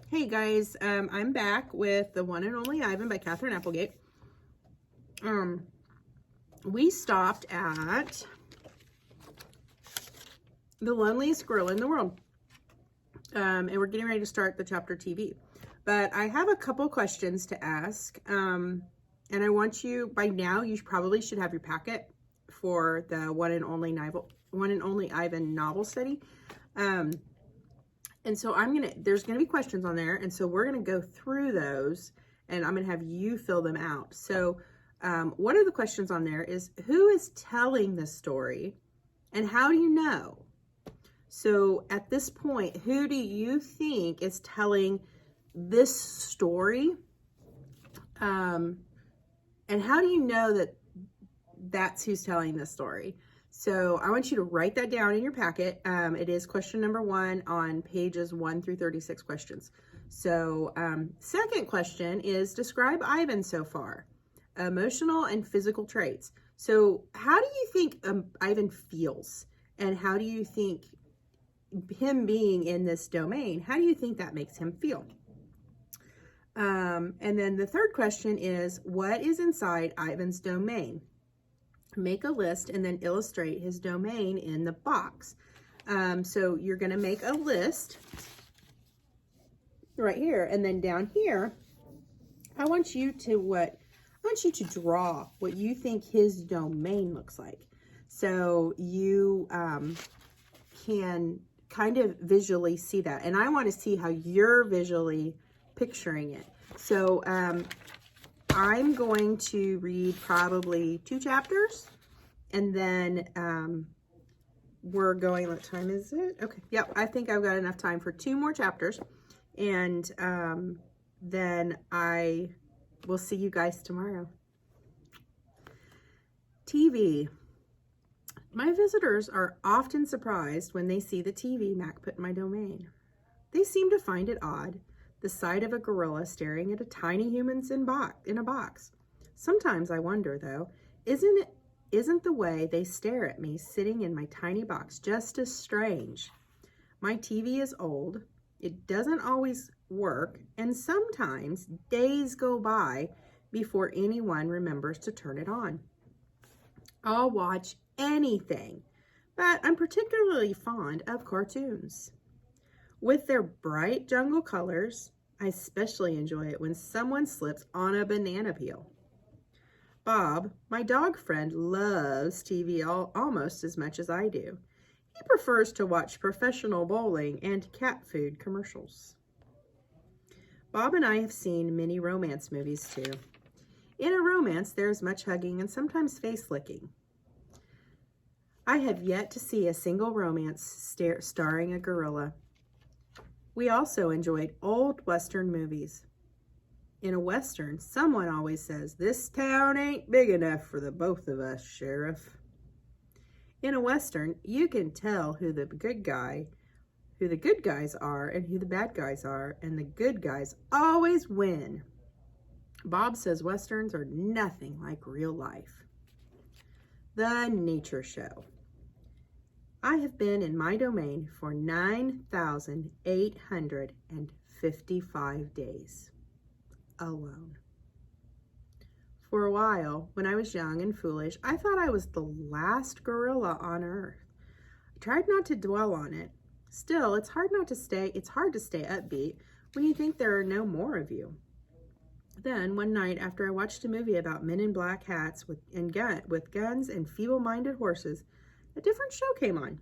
Hey guys, I'm back with The One and Only Ivan by Katherine Applegate. We stopped at The Loneliest Gorilla in the World, and we're getting ready to start the chapter TV. But I have a couple questions to ask, and I want you, by now, you probably should have your packet for the One and Only Ivan novel study. And so there's gonna be questions on there, and so we're gonna go through those, and I'm gonna have you fill them out. So one of the questions on there is, who is telling this story, and how do you know? So at this point, who do you think is telling this story? And how do you know that that's who's telling this story? So I want you to write that down in your packet. It is question number 1 on pages 1 through 36 questions. So second question is, describe Ivan so far. Emotional and physical traits. So how do you think Ivan feels? And how do you think him being in this domain, how do you think that makes him feel? And then the third question is, what is inside Ivan's domain? Make a list and then illustrate his domain in the box. So you're going to make a list right here, and then down here, I want you to draw what you think his domain looks like. So you can kind of visually see that, and I want to see how you're visually picturing it. So I'm going to read probably 2 chapters, and then we're going, what time is it? Okay, yep, I think I've got enough time for 2 more chapters, and then I will see you guys tomorrow. TV. My visitors are often surprised when they see the TV Mac put in my domain. They seem to find it odd, the sight of a gorilla staring at a tiny human in a box. Sometimes I wonder, though, isn't the way they stare at me sitting in my tiny box just as strange? My TV is old, it doesn't always work, and sometimes days go by before anyone remembers to turn it on. I'll watch anything, but I'm particularly fond of cartoons. With their bright jungle colors, I especially enjoy it when someone slips on a banana peel. Bob, my dog friend, loves TV almost as much as I do. He prefers to watch professional bowling and cat food commercials. Bob and I have seen many romance movies too. In a romance, there is much hugging and sometimes face licking. I have yet to see a single romance starring a gorilla. We also enjoyed old Western movies. In a Western, someone always says, "This town ain't big enough for the both of us, Sheriff." In a Western, you can tell who the good guys are and who the bad guys are, and the good guys always win. Bob says Westerns are nothing like real life. The Nature Show. I have been in my domain for 9,855 days, alone. For a while, when I was young and foolish, I thought I was the last gorilla on Earth. I tried not to dwell on it. Still, it's hard to stay upbeat when you think there are no more of you. Then, one night, after I watched a movie about men in black hats with guns and feeble-minded horses, a different show came on.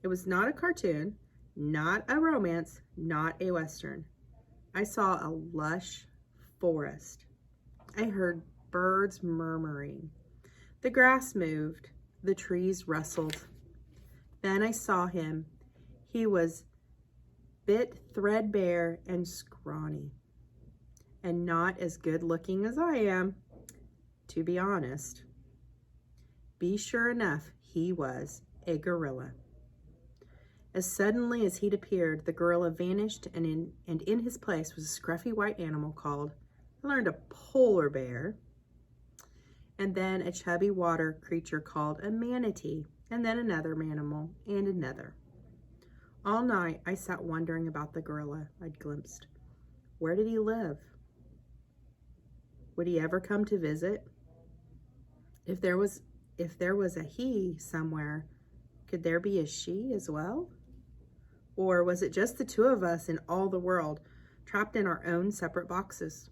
It was not a cartoon, not a romance, not a Western. I saw a lush forest. I heard birds murmuring. The grass moved. The trees rustled. Then I saw him. He was bit threadbare and scrawny, and not as good looking as I am, to be honest. Be sure enough, he was a gorilla. As suddenly as he'd appeared, the gorilla vanished, and in his place was a scruffy white animal called, I learned, a polar bear, and then a chubby water creature called a manatee, and then another animal, and another. All night I sat wondering about the gorilla I'd glimpsed. Where did he live? Would he ever come to visit? If there was a he somewhere, could there be a she as well? Or was it just the two of us in all the world, trapped in our own separate boxes?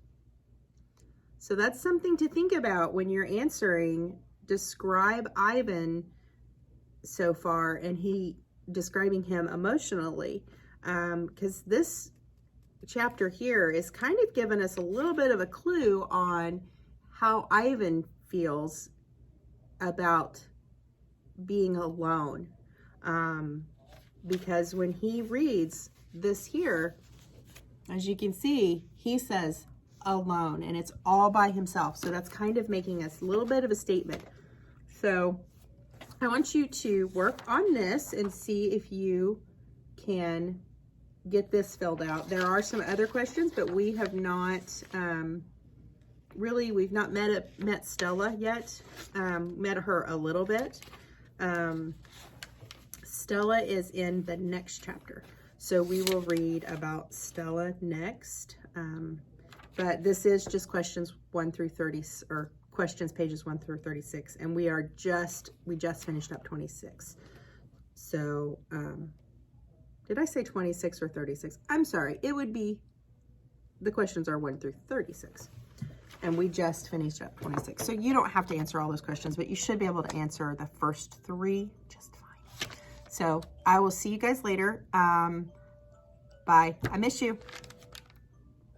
So that's something to think about when you're answering. Describe Ivan so far, and describing him emotionally, because this chapter here is kind of giving us a little bit of a clue on how Ivan feels about being alone. Because when he reads this here, as you can see, he says alone, and it's all by himself. So that's kind of making us a little bit of a statement. So I want you to work on this and see if you can get this filled out. There are some other questions, but we have not we've not met Stella yet. Met her a little bit. Stella is in the next chapter, so we will read about Stella next. But this is just questions 1 through 30, or questions pages 1 through 36, and we just finished up 26. So did I say 26 or 36? I'm sorry, it would be, the questions are 1 through 36, and we just finished up 26. So you don't have to answer all those questions, but you should be able to answer the first 3 just fine. So I will see you guys later. Bye. I miss you.